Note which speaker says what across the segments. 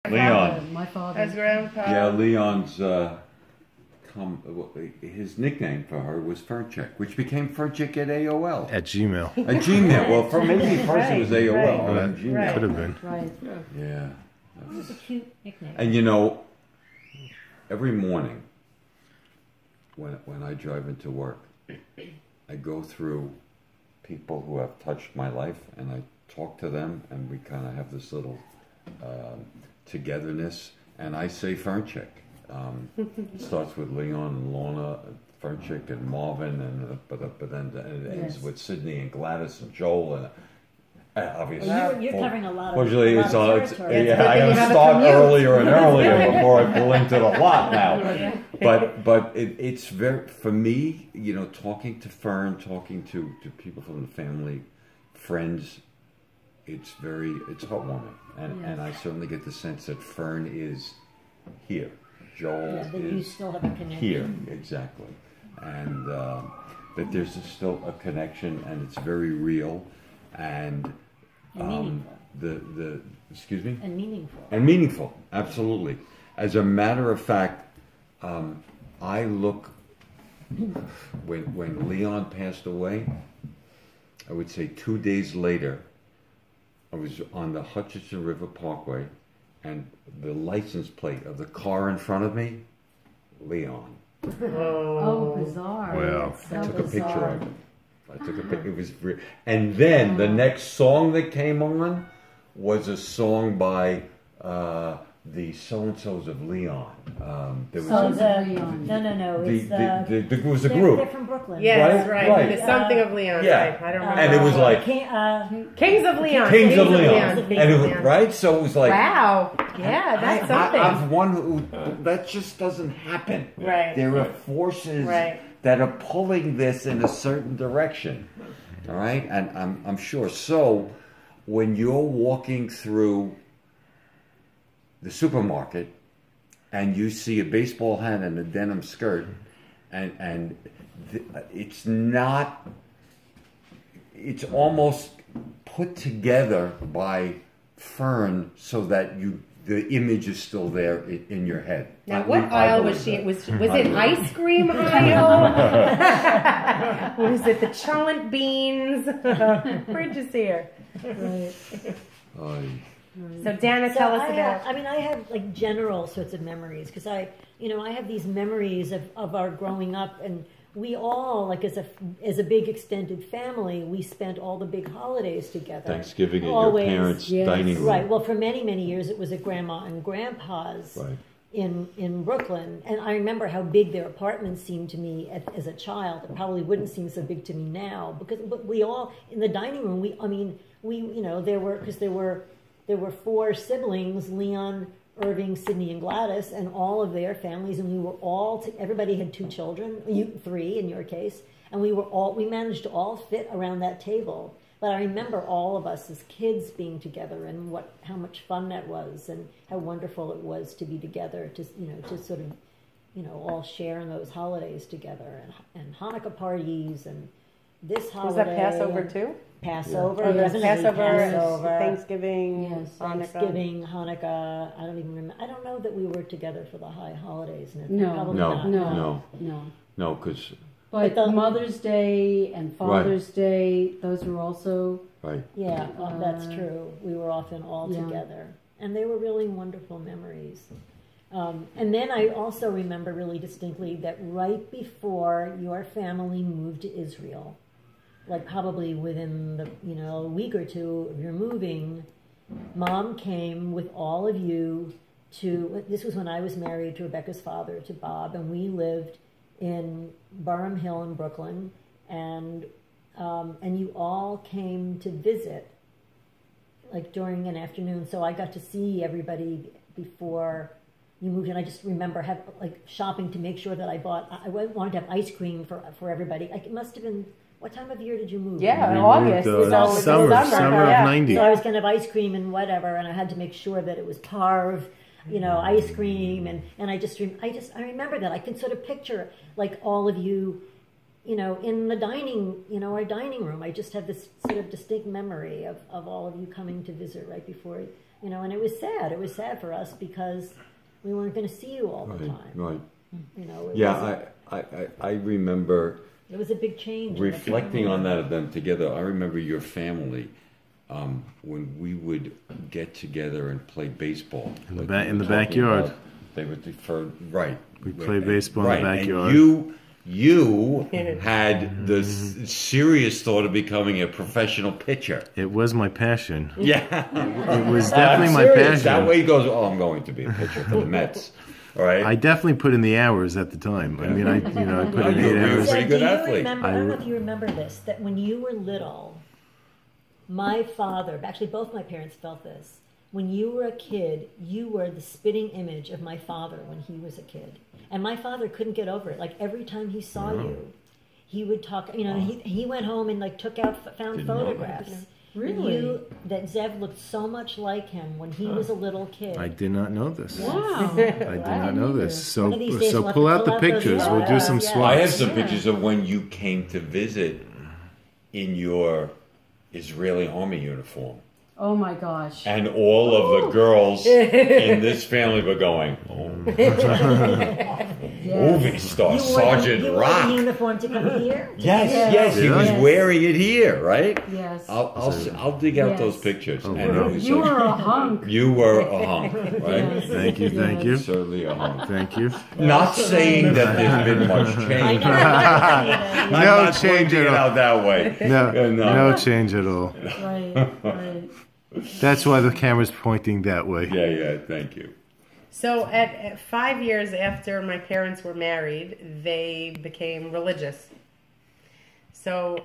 Speaker 1: Leon.
Speaker 2: My father.
Speaker 3: As grandpa.
Speaker 1: Yeah, Leon's his nickname for her was Fernchick, which became Fernchick at AOL.
Speaker 4: At Gmail.
Speaker 1: At Gmail. Well, for maybe first it was AOL.
Speaker 3: Right,
Speaker 1: Then Gmail.
Speaker 3: right.
Speaker 4: Could have been.
Speaker 2: Right.
Speaker 1: Yeah.
Speaker 2: It was a cute nickname.
Speaker 1: And you know, every morning when I drive into work, I go through people who have touched my life, and I talk to them, and we kind of have this little togetherness. And I say Fernchick. It starts with Leon and Lorna, Fernchick and Marvin, and but then it ends
Speaker 2: Yes.
Speaker 1: with Sydney and Gladys and Joel, and obviously.
Speaker 5: You're covering a lot of
Speaker 1: Fortunately,
Speaker 5: a lot
Speaker 1: it's
Speaker 5: of
Speaker 1: all. It's,
Speaker 5: territory.
Speaker 1: yeah, I gotta start earlier and earlier before I pull into the lot now. But it's very, for me, you know, talking to Fern, talking to people from the family, friends, it's heartwarming, and I certainly get the sense that Fern is here. Joel
Speaker 5: Yeah, that you
Speaker 1: is
Speaker 5: still have a connection.
Speaker 1: here, exactly, and that there's still a connection, and it's very real, and
Speaker 5: meaningful.
Speaker 1: The excuse me,
Speaker 5: And meaningful.
Speaker 1: Absolutely. As a matter of fact, I look when Leon passed away. I would say 2 days later, I was on the Hutchinson River Parkway, and the license plate of the car in front of me, Leon.
Speaker 2: Oh, bizarre.
Speaker 4: Wow.
Speaker 2: So
Speaker 1: I took a picture
Speaker 2: bizarre.
Speaker 1: of it. I took a picture. It was, and then the next song that came on was a song by the So-and-So's of Leon. There was
Speaker 2: Sons
Speaker 1: a,
Speaker 2: of Leon.
Speaker 5: No.
Speaker 1: it was a
Speaker 5: They're
Speaker 1: group.
Speaker 5: from Brooklyn.
Speaker 3: Yes,
Speaker 1: Right,
Speaker 3: right.
Speaker 1: right.
Speaker 3: The something of Leon.
Speaker 1: Yeah.
Speaker 3: Right. I don't remember.
Speaker 1: And it was like
Speaker 3: Kings of Leon.
Speaker 1: Kings of Leon.
Speaker 3: Kings
Speaker 1: And it
Speaker 3: of
Speaker 1: was,
Speaker 3: Leon.
Speaker 1: right? So it was like,
Speaker 3: Wow. Yeah, that's something.
Speaker 1: I'm one who, that just doesn't happen.
Speaker 3: Right.
Speaker 1: There are forces
Speaker 3: Right.
Speaker 1: that are pulling this in a certain direction. All right? And I'm sure. So when you're walking through the supermarket and you see a baseball hat and a denim skirt, and it's not, it's almost put together by Fern so that the image is still there in your head.
Speaker 3: Now, what aisle was she? Was it ice cream aisle? Was it the cholent beans? Where'd you see her? So Dana, tell us about.
Speaker 5: I have like general sorts of memories because I have these memories of our growing up, and we all, like as a big extended family, we spent all the big holidays together.
Speaker 1: Thanksgiving at
Speaker 5: Always,
Speaker 1: your parents'
Speaker 2: yes.
Speaker 1: dining room.
Speaker 5: Right. Well, for many, many years, it was at Grandma and Grandpa's
Speaker 1: Right.
Speaker 5: in Brooklyn, and I remember how big their apartment seemed to me as a child. It probably wouldn't seem so big to me now but we all in the dining room. There were 4 siblings: Leon, Irving, Sydney, and Gladys, and all of their families, and we were all. Everybody had 2 children, 3 in your case, and we managed to all fit around that table. But I remember all of us as kids being together, and how much fun that was, and how wonderful it was to be together, to sort of, all share in those holidays together, and Hanukkah parties, and this holiday.
Speaker 3: Was that Passover too?
Speaker 5: Passover,
Speaker 3: Oh, there's
Speaker 5: definitely
Speaker 3: Passover, Thanksgiving,
Speaker 2: Yes.
Speaker 3: Hanukkah.
Speaker 5: Thanksgiving, Hanukkah. I don't even remember. I don't know that we were together for the high holidays.
Speaker 2: No,
Speaker 5: probably
Speaker 1: No.
Speaker 5: not.
Speaker 1: No, because
Speaker 2: But
Speaker 5: But the-
Speaker 2: Mother's Day and Father's Day, those were also.
Speaker 1: right.
Speaker 5: Yeah, that's true. We were often all
Speaker 2: Yeah.
Speaker 5: together, and they were really wonderful memories. And then I also remember really distinctly that right before your family moved to Israel, like probably within a week or 2 of your moving, Mom came with all of you to. This was when I was married to Rebecca's father, to Bob, and we lived in Burham Hill in Brooklyn, and you all came to visit, like during an afternoon. So I got to see everybody before you moved, and I just remember shopping to make sure that I wanted to have ice cream for everybody. It must have been, what time of year did you move?
Speaker 3: Yeah, in
Speaker 4: We
Speaker 3: August.
Speaker 4: moved,
Speaker 3: So it's
Speaker 4: summer of
Speaker 3: yeah.
Speaker 4: 90.
Speaker 5: So I was going to have ice cream and whatever, and I had to make sure that it was parve, ice cream, and I remember that. I can sort of picture like all of you, in the our dining room. I just have this sort of distinct memory of all of you coming to visit right before You know, and it was sad. It was sad for us because we weren't going to see you all the time.
Speaker 1: Right.
Speaker 5: You know,
Speaker 1: I remember
Speaker 5: it was a big change.
Speaker 1: reflecting on that event together. I remember your family when we would get together and play baseball
Speaker 4: in the backyard.
Speaker 1: They would defer, right.
Speaker 4: We played baseball in the backyard.
Speaker 1: And you had the serious thought of becoming a professional pitcher.
Speaker 4: It was my passion.
Speaker 1: Yeah.
Speaker 4: It was definitely my passion.
Speaker 1: That way he goes, I'm going to be a pitcher for the Mets. All right.
Speaker 4: I definitely put in the hours at the time. I mean, I put in 8 hours.
Speaker 1: Pretty good athlete.
Speaker 5: Remember, I don't know if you remember this, that when you were little, my father, actually both my parents felt this. When you were a kid, you were the spitting image of my father when he was a kid. And my father couldn't get over it. Like every time he saw you, he would talk, you know, he went home and like found photographs.
Speaker 2: Really?
Speaker 5: That Zev looked so much like him when he was a little kid.
Speaker 4: I did not know this.
Speaker 2: Wow.
Speaker 4: I did not know this. So
Speaker 5: One of these days we'll have
Speaker 4: pull
Speaker 5: to
Speaker 4: out the
Speaker 5: pull out those
Speaker 4: pictures. We'll do
Speaker 5: photos.
Speaker 4: some
Speaker 5: Yeah.
Speaker 4: swaps.
Speaker 1: I have some pictures of when you came to visit in your Israeli army uniform.
Speaker 2: Oh my gosh.
Speaker 1: And all of the girls in this family were going, movie star, Sergeant
Speaker 5: You wore
Speaker 1: Rock.
Speaker 5: the uniform to come here?
Speaker 1: Yes, he was
Speaker 2: Yes.
Speaker 1: wearing it here, right?
Speaker 2: Yes.
Speaker 1: I'll dig out
Speaker 2: Yes.
Speaker 1: those pictures.
Speaker 4: Oh,
Speaker 1: And
Speaker 4: wow.
Speaker 1: it was
Speaker 2: You were a hunk.
Speaker 1: You were a hunk, right?
Speaker 4: Thank you, thank you.
Speaker 1: Certainly a hunk.
Speaker 4: Thank you.
Speaker 1: Not saying that there's been much change. I'm
Speaker 4: No
Speaker 1: not
Speaker 4: change
Speaker 1: pointing
Speaker 4: at
Speaker 1: it
Speaker 4: all.
Speaker 1: out that way.
Speaker 4: No change at all.
Speaker 2: Right.
Speaker 4: That's why the camera's pointing that way.
Speaker 1: Yeah, thank you.
Speaker 3: So at 5 years after my parents were married, they became religious. So,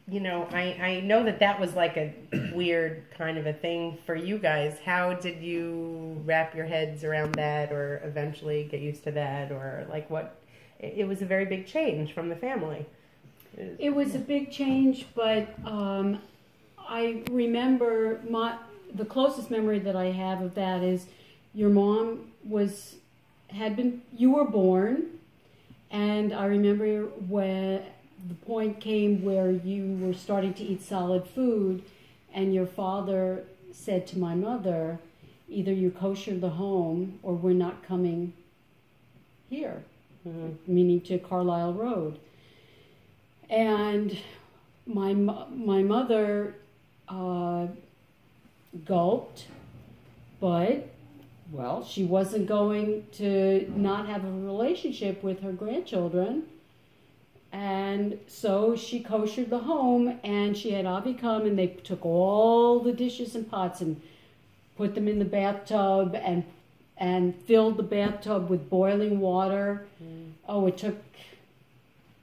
Speaker 3: you know, I know that was like a weird kind of a thing for you guys. How did you wrap your heads around that or eventually get used to that? Or like what? It was a very big change from the family.
Speaker 2: It was a big change, but I remember the closest memory that I have of that is your mom you were born, and I remember when the point came where you were starting to eat solid food, and your father said to my mother, either you kosher the home or we're not coming here, meaning to Carlisle Road. And my mother gulped, but, well, she wasn't going to not have a relationship with her grandchildren. And so she koshered the home, and she had Avi come, and they took all the dishes and pots and put them in the bathtub and filled the bathtub with boiling water.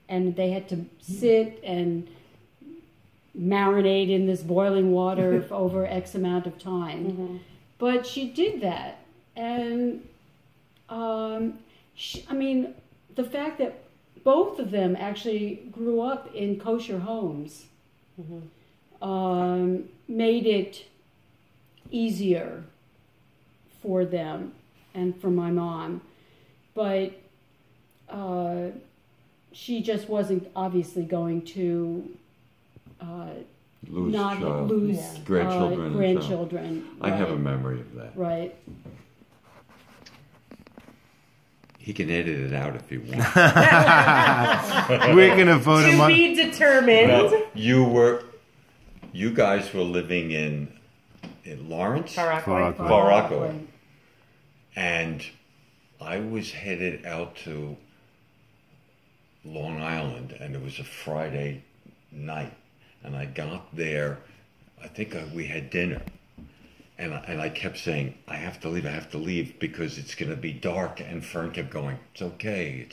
Speaker 2: And they had to sit and marinate in this boiling water for over X amount of time. But she did that. And, the fact that both of them actually grew up in kosher homes made it easier for them and for my mom. But she just wasn't obviously going to lose grandchildren.
Speaker 1: I have a memory of that.
Speaker 2: Right.
Speaker 1: He can edit it out if he wants.
Speaker 4: We're going to vote him
Speaker 3: To
Speaker 4: on.
Speaker 3: be determined.
Speaker 1: No, you guys were living in Lawrence?
Speaker 3: Far
Speaker 1: Rockaway. And I was headed out to Long Island, and it was a Friday night. And I got there, I think we had dinner. And I kept saying, I have to leave because it's going to be dark. And Fern kept going, it's okay.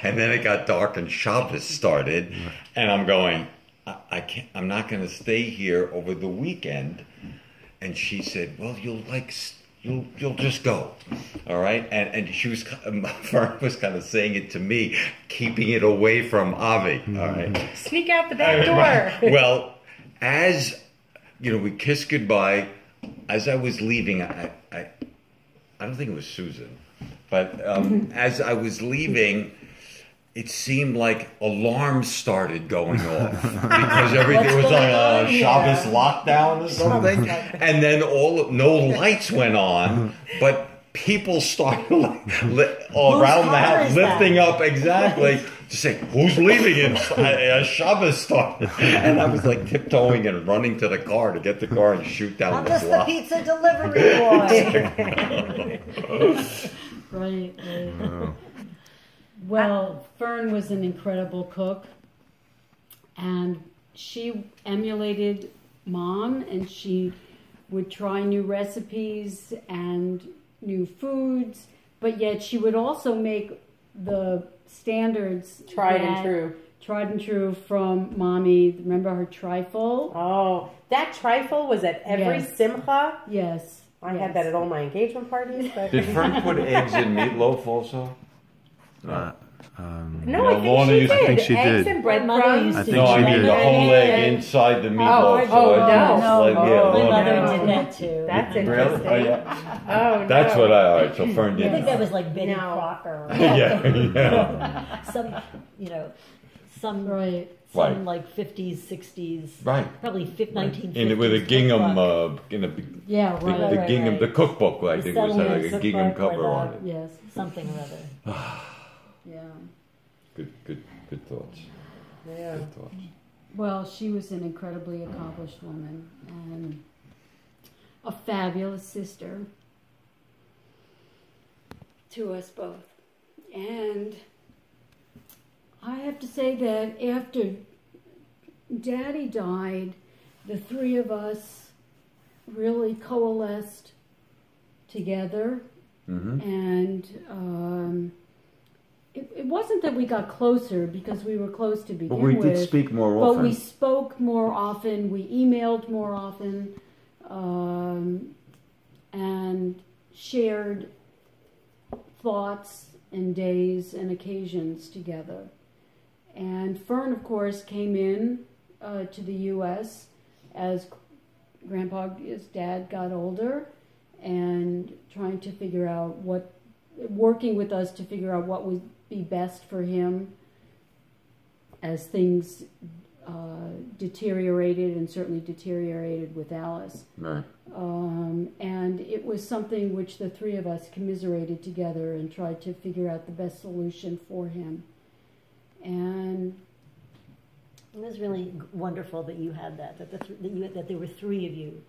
Speaker 1: And then it got dark and Shabbos started. And I'm going, I'm not going to stay here over the weekend. And she said, well, you'll just go. All right. And Fern was kind of saying it to me, keeping it away from Avi. All right.
Speaker 3: Sneak out the back door.
Speaker 1: Right. Well, as we kissed goodbye. As I was leaving, I don't think it was Susan, but as I was leaving, it seemed like alarms started going off because everything was on a Shabbos lockdown or something, and then no lights went on, but people started around the house lifting up to say, who's leaving it? Shabbos started. And I was like tiptoeing and running to the car to get the car and shoot down the block.
Speaker 5: I'm just the pizza delivery boy.
Speaker 2: Right. Well, Fern was an incredible cook, and she emulated Mom, and she would try new recipes and new foods, but yet she would also make the standards
Speaker 3: Tried and true
Speaker 2: from Mommy. Remember her trifle?
Speaker 3: Oh, that trifle was at every simcha?
Speaker 2: Yes.
Speaker 3: I had that at all my engagement parties. But
Speaker 1: Did Fern put eggs in meatloaf also?
Speaker 3: no,
Speaker 1: Lorna
Speaker 3: I think
Speaker 1: used to-
Speaker 3: she did.
Speaker 4: I think she
Speaker 3: Eggs
Speaker 4: did.
Speaker 3: and
Speaker 5: My mother
Speaker 3: breadcrumbs.
Speaker 5: used
Speaker 4: I
Speaker 5: to
Speaker 4: think
Speaker 1: No, I
Speaker 4: she
Speaker 1: mean
Speaker 4: did.
Speaker 1: the whole egg inside the meatloaf.
Speaker 3: oh, no.
Speaker 1: Yeah,
Speaker 5: My
Speaker 1: Lorna-
Speaker 5: mother did that too.
Speaker 3: That's
Speaker 1: Really?
Speaker 3: interesting.
Speaker 1: Oh, yeah.
Speaker 3: Oh, no.
Speaker 1: That's what all right, so Fern
Speaker 5: I
Speaker 1: did.
Speaker 5: think that was like Betty
Speaker 3: No.
Speaker 5: Crocker. Or
Speaker 1: Yeah.
Speaker 5: some, some
Speaker 2: Right.
Speaker 1: Right.
Speaker 5: like 50s, 60s,
Speaker 1: Right.
Speaker 5: probably 1950s.
Speaker 1: In with a gingham,
Speaker 5: cookbook.
Speaker 2: Yeah,
Speaker 1: the,
Speaker 2: right.
Speaker 1: the gingham,
Speaker 5: right.
Speaker 1: the cookbook, I
Speaker 5: The
Speaker 1: think it was
Speaker 5: settlement
Speaker 1: like a gingham
Speaker 5: cookbook or
Speaker 1: cover
Speaker 5: the-
Speaker 1: on it.
Speaker 2: Yes.
Speaker 5: Something or other.
Speaker 2: Yeah.
Speaker 1: Good thoughts.
Speaker 3: Yeah.
Speaker 1: Good thoughts.
Speaker 2: Well, she was an incredibly accomplished woman and a fabulous sister to us both. And I have to say that after Daddy died, the three of us really coalesced together.
Speaker 1: Mm-hmm.
Speaker 2: And it wasn't that we got closer because we were close to begin
Speaker 1: But we
Speaker 2: with.
Speaker 1: did speak more
Speaker 2: But
Speaker 1: often.
Speaker 2: we spoke more often, we emailed more often, and shared thoughts and days and occasions together. And Fern, of course, came in to the U.S. as his dad got older, and trying to figure out working with us to figure out what would be best for him as things deteriorated, and certainly deteriorated with Alice.
Speaker 1: Right.
Speaker 2: And it was something which the three of us commiserated together and tried to figure out the best solution for him. And
Speaker 5: It was really wonderful that you had that there were three of you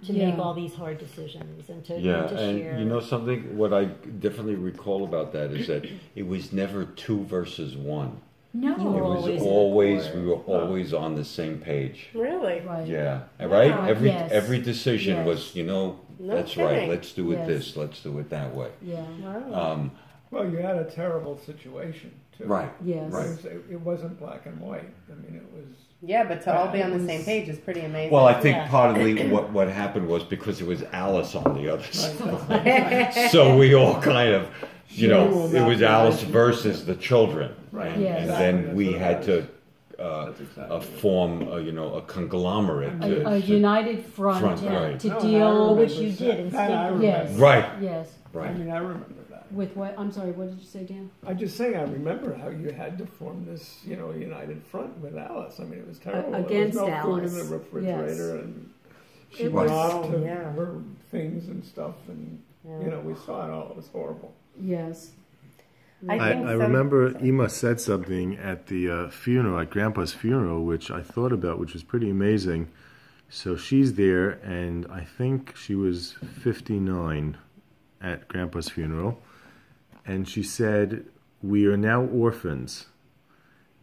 Speaker 5: to
Speaker 2: Yeah.
Speaker 5: make all these hard decisions and to,
Speaker 1: Yeah,
Speaker 5: and to
Speaker 1: and
Speaker 5: share.
Speaker 1: you know something? What I definitely recall about that is that it was never 2 versus 1.
Speaker 2: no,
Speaker 5: You were
Speaker 1: It was
Speaker 5: always
Speaker 1: always,
Speaker 5: in accord.
Speaker 1: we were always on the same page.
Speaker 3: Really?
Speaker 2: right.
Speaker 1: Yeah, right?
Speaker 2: Wow. Yes.
Speaker 1: Every decision
Speaker 2: Yes.
Speaker 1: was,
Speaker 3: No
Speaker 1: that's
Speaker 3: kidding.
Speaker 1: right, let's do it
Speaker 2: Yes.
Speaker 1: this, let's do it that way.
Speaker 2: Yeah.
Speaker 3: Wow.
Speaker 6: Well, you had a terrible situation, too.
Speaker 1: Right.
Speaker 2: Yes.
Speaker 6: It, was, it wasn't black and white. I mean, it was...
Speaker 3: Yeah, but to all be on
Speaker 6: It
Speaker 3: the
Speaker 6: was-
Speaker 3: same page is pretty amazing.
Speaker 1: Well, I think
Speaker 5: Yeah.
Speaker 1: partly what happened was because it was Alice on the other side. So we all kind of, it was Alice versus the children.
Speaker 6: Right.
Speaker 1: And,
Speaker 2: Yes.
Speaker 1: and then
Speaker 6: That's
Speaker 1: we
Speaker 6: what
Speaker 1: had
Speaker 6: it
Speaker 1: to
Speaker 6: is. That's exactly it.
Speaker 1: form, a conglomerate.
Speaker 2: A united front,
Speaker 1: Front, right.
Speaker 2: to
Speaker 6: No,
Speaker 2: deal
Speaker 6: I
Speaker 5: which
Speaker 6: remember
Speaker 5: you did
Speaker 6: that. I
Speaker 5: instinctively.
Speaker 6: remember.
Speaker 2: Yes.
Speaker 1: Right,
Speaker 2: Yes.
Speaker 6: I
Speaker 1: right.
Speaker 6: mean, I remember that.
Speaker 2: With what? I'm sorry. What did you say, Dan?
Speaker 6: I'm just saying, I remember how you had to form this, united front with Alice. I mean, it was terrible.
Speaker 2: Against
Speaker 6: there was no food in
Speaker 2: Alice.
Speaker 6: the refrigerator,
Speaker 2: Yes.
Speaker 6: and she
Speaker 2: It
Speaker 6: went
Speaker 2: was-
Speaker 6: off to
Speaker 3: yeah.
Speaker 6: her things and stuff, and we saw it all. It was horrible.
Speaker 2: Yes.
Speaker 3: I
Speaker 4: I
Speaker 3: think
Speaker 4: remember Ema said something at the funeral, at Grandpa's funeral, which I thought about, which was pretty amazing. So she's there, and I think she was 59 at Grandpa's funeral, and she said, "We are now orphans."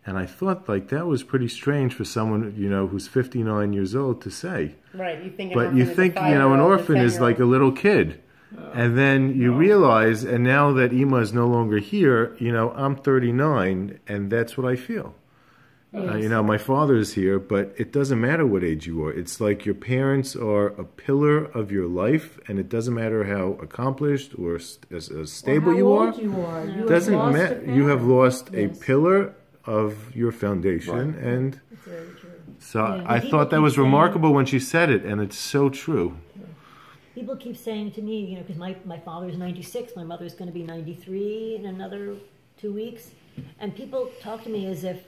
Speaker 4: And I thought, like, that was pretty strange for someone, who's 59 years old to say.
Speaker 3: Right, you think an
Speaker 4: But
Speaker 3: orphan
Speaker 4: you
Speaker 3: is a
Speaker 4: think, an
Speaker 3: 5-year-old,
Speaker 4: orphan is like a
Speaker 3: 10-year-old.
Speaker 4: little kid. And then you realize, and now that Ema is no longer here, I'm 39, and that's what I feel.
Speaker 2: Yes.
Speaker 4: My father's here, but it doesn't matter what age you are. It's like your parents are a pillar of your life, and it doesn't matter how accomplished or as stable
Speaker 2: Or how
Speaker 4: you
Speaker 2: old
Speaker 4: are.
Speaker 2: you are. You
Speaker 4: Doesn't
Speaker 2: have lost
Speaker 4: matter.
Speaker 2: a
Speaker 4: You have
Speaker 2: parent.
Speaker 4: lost a
Speaker 2: Yes.
Speaker 4: pillar of your foundation,
Speaker 1: Right.
Speaker 4: and
Speaker 5: It's very true.
Speaker 4: so
Speaker 2: Yeah.
Speaker 4: I
Speaker 5: People
Speaker 4: thought that
Speaker 5: keep
Speaker 4: was
Speaker 5: saying-
Speaker 4: remarkable when she said it, and it's so true.
Speaker 5: People keep saying to me, because my father's 96, my mother's going to be 93 in another 2 weeks. And people talk to me as if,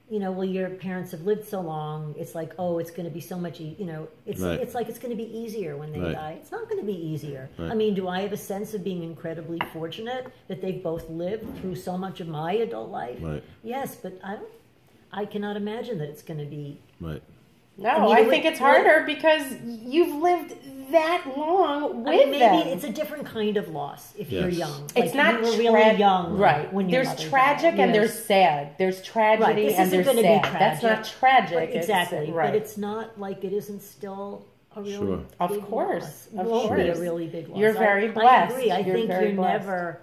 Speaker 5: well, your parents have lived so long. It's like, oh, it's going to be so much, it's
Speaker 4: Right.
Speaker 5: it's like it's going to be easier when they
Speaker 4: Right.
Speaker 5: die. It's not going to be easier.
Speaker 4: Right.
Speaker 5: I mean, do I have a sense of being incredibly fortunate that they've both lived through so much of my adult life?
Speaker 4: Right.
Speaker 5: Yes, but I cannot imagine that it's going to be.
Speaker 4: Right.
Speaker 3: No,
Speaker 5: I mean,
Speaker 3: I
Speaker 5: it
Speaker 3: think
Speaker 5: would-
Speaker 3: it's harder because you've lived that long with
Speaker 5: I mean, maybe
Speaker 3: them.
Speaker 5: it's a different kind of loss if you're
Speaker 4: Yes.
Speaker 5: young.
Speaker 3: It's
Speaker 5: Like,
Speaker 3: not
Speaker 5: you were really young,
Speaker 3: right?
Speaker 5: When your
Speaker 3: There's
Speaker 5: mother
Speaker 3: tragic
Speaker 5: died.
Speaker 3: and
Speaker 5: Yes.
Speaker 3: there's sad. There's tragedy
Speaker 5: Right, this
Speaker 3: and
Speaker 5: isn't
Speaker 3: there's
Speaker 5: gonna be
Speaker 3: sad. That's
Speaker 5: tragic.
Speaker 3: not tragic.
Speaker 5: Right, exactly,
Speaker 3: It's, right.
Speaker 5: but it's not like it isn't still a really
Speaker 4: Sure.
Speaker 3: Of
Speaker 5: big
Speaker 3: course,
Speaker 5: loss.
Speaker 3: of
Speaker 5: It won't be a
Speaker 3: course.
Speaker 5: really big loss.
Speaker 3: You're very
Speaker 5: I
Speaker 3: blessed.
Speaker 5: agree. I
Speaker 3: You're
Speaker 5: think
Speaker 3: very
Speaker 5: you're
Speaker 3: blessed.
Speaker 5: never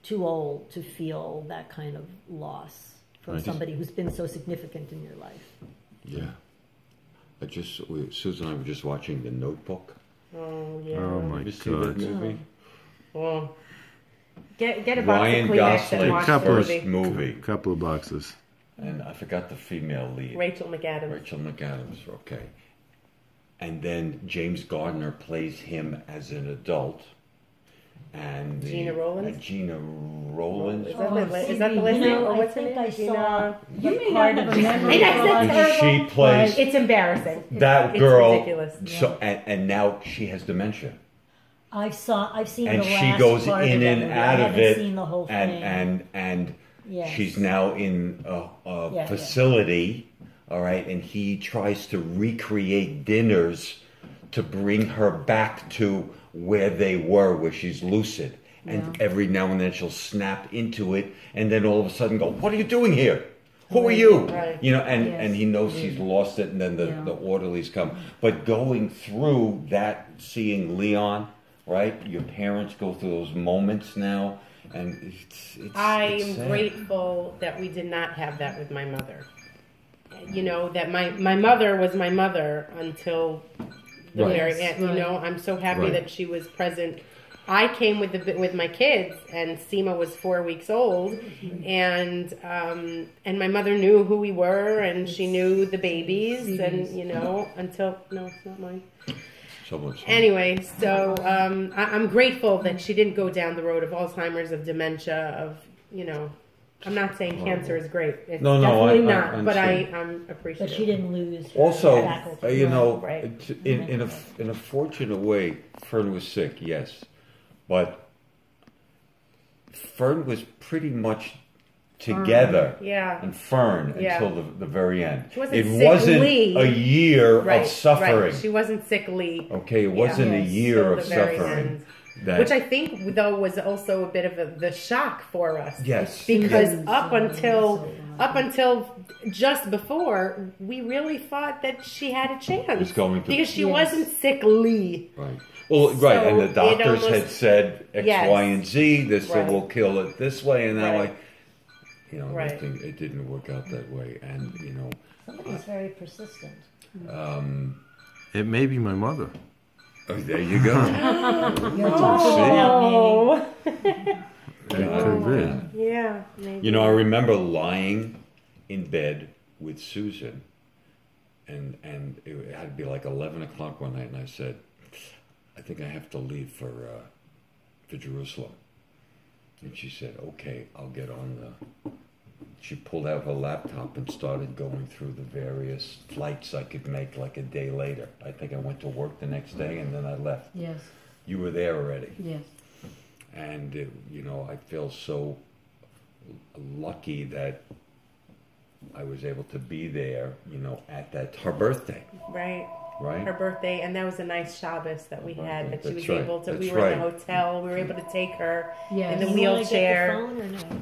Speaker 5: too old to feel that kind of loss from
Speaker 4: Right.
Speaker 5: somebody who's been so significant in your life.
Speaker 1: Yeah. Susan and I were just watching The Notebook.
Speaker 3: Oh yeah.
Speaker 4: Oh my
Speaker 1: Did you see that
Speaker 4: God.
Speaker 1: movie?
Speaker 3: Well, get a box
Speaker 1: Ryan
Speaker 3: of Kleenex and
Speaker 1: Gosling's
Speaker 3: watch the
Speaker 4: Couple-
Speaker 1: first
Speaker 3: movie.
Speaker 1: movie.
Speaker 4: Couple of boxes.
Speaker 1: And I forgot the female lead.
Speaker 3: Rachel McAdams.
Speaker 1: Rachel McAdams, okay. And then James Gardner plays him as an adult. And
Speaker 3: Gina Rowlands?
Speaker 1: and Gina Rowlands.
Speaker 3: Is that the list
Speaker 5: Phoebe,
Speaker 3: name? Or
Speaker 5: I
Speaker 3: what's her
Speaker 5: think
Speaker 3: name?
Speaker 5: I
Speaker 3: Gina-
Speaker 5: saw
Speaker 2: You may
Speaker 5: part
Speaker 2: not
Speaker 5: of
Speaker 2: have a
Speaker 5: it.
Speaker 2: memory.
Speaker 3: I know, that's
Speaker 1: And
Speaker 3: terrible.
Speaker 1: she plays
Speaker 3: It's embarrassing.
Speaker 1: that
Speaker 3: It's
Speaker 1: girl.
Speaker 3: ridiculous.
Speaker 1: So and now she has dementia.
Speaker 5: I've seen
Speaker 1: And
Speaker 5: the
Speaker 1: she
Speaker 5: last
Speaker 1: goes
Speaker 5: part
Speaker 1: in
Speaker 5: of that
Speaker 1: and
Speaker 5: movie.
Speaker 1: out
Speaker 5: I
Speaker 1: of
Speaker 5: haven't
Speaker 1: it,
Speaker 5: seen the whole thing.
Speaker 1: and
Speaker 5: Yes.
Speaker 1: she's now in a
Speaker 5: Yeah,
Speaker 1: facility, all right, and he tries to recreate dinners to bring her back to where they were, where she's lucid. And every now and then she'll snap into it, and then all of a sudden go, "What are you doing here? Who are you?"
Speaker 3: Right.
Speaker 1: And he knows she's lost it, and then the orderlies come. But going through that, seeing Leon, right? Your parents go through those moments now, and it's
Speaker 3: I
Speaker 1: it's
Speaker 3: am
Speaker 1: sad.
Speaker 3: grateful that we did not have that with my mother. That my mother was my mother until the
Speaker 1: Right.
Speaker 3: very end. I'm so happy
Speaker 1: Right.
Speaker 3: that she was present. I came with my kids, and Seema was 4 weeks old, and my mother knew who we were, and she knew the babies, and until no, it's not mine.
Speaker 1: Someone's
Speaker 3: Anyway, so I'm grateful that she didn't go down the road of Alzheimer's, of dementia, I'm not saying cancer is great. It's
Speaker 1: No,
Speaker 3: definitely
Speaker 1: I
Speaker 3: not. But
Speaker 1: understand.
Speaker 3: I'm appreciative.
Speaker 5: But she didn't lose her
Speaker 1: Also,
Speaker 5: faculty.
Speaker 3: Right.
Speaker 1: in a fortunate way, Fern was sick, yes, but Fern was pretty much together.
Speaker 3: Yeah.
Speaker 1: And Fern
Speaker 3: Yeah.
Speaker 1: until the very end.
Speaker 3: She wasn't
Speaker 1: It wasn't
Speaker 3: sickly.
Speaker 1: a year
Speaker 3: Right,
Speaker 1: of suffering.
Speaker 3: Right. She wasn't sickly.
Speaker 1: Okay, it wasn't a
Speaker 5: Yes.
Speaker 1: year
Speaker 3: Till
Speaker 1: of
Speaker 3: the very
Speaker 1: suffering.
Speaker 3: end.
Speaker 1: That,
Speaker 3: Which I think, though, was also a bit of the shock for us.
Speaker 1: Yes.
Speaker 3: Because
Speaker 5: Yes.
Speaker 3: up until just before, we really thought that she had a chance.
Speaker 1: Was going to-
Speaker 3: because she
Speaker 5: Yes.
Speaker 3: wasn't sickly.
Speaker 1: right. Well, right, and the
Speaker 3: So it
Speaker 1: doctors had
Speaker 3: almost-
Speaker 1: said X,
Speaker 3: Yes.
Speaker 1: Y, and Z. This
Speaker 3: Right.
Speaker 1: will kill it this way, and now
Speaker 3: Right. Right.
Speaker 1: it didn't work out that way. And
Speaker 5: Somebody's very persistent.
Speaker 4: It may be my mother.
Speaker 1: oh, there you go.
Speaker 5: You're
Speaker 1: See?
Speaker 5: talking about me.
Speaker 3: Oh,
Speaker 4: It could be.
Speaker 3: yeah. Maybe.
Speaker 1: I remember lying in bed with Susan, and it had to be like 11 o'clock one night, and I said, "I think I have to leave for Jerusalem." And she said, "Okay, I'll get on the." She pulled out her laptop and started going through the various flights I could make like a day later. I think I went to work the next day, and then I left.
Speaker 2: Yes,
Speaker 1: You were there already.
Speaker 2: yes.
Speaker 1: And I feel so lucky that I was able to be there, at her birthday,
Speaker 3: Right.
Speaker 1: right?
Speaker 3: Her birthday, and that was a nice Shabbos that we had. That she
Speaker 1: That's
Speaker 3: was
Speaker 1: right.
Speaker 3: able to. We
Speaker 1: That's
Speaker 3: were in the
Speaker 1: right.
Speaker 3: hotel. We were able to take her
Speaker 2: Yes.
Speaker 3: in the
Speaker 5: You wanna get the
Speaker 3: wheelchair.
Speaker 5: phone or no?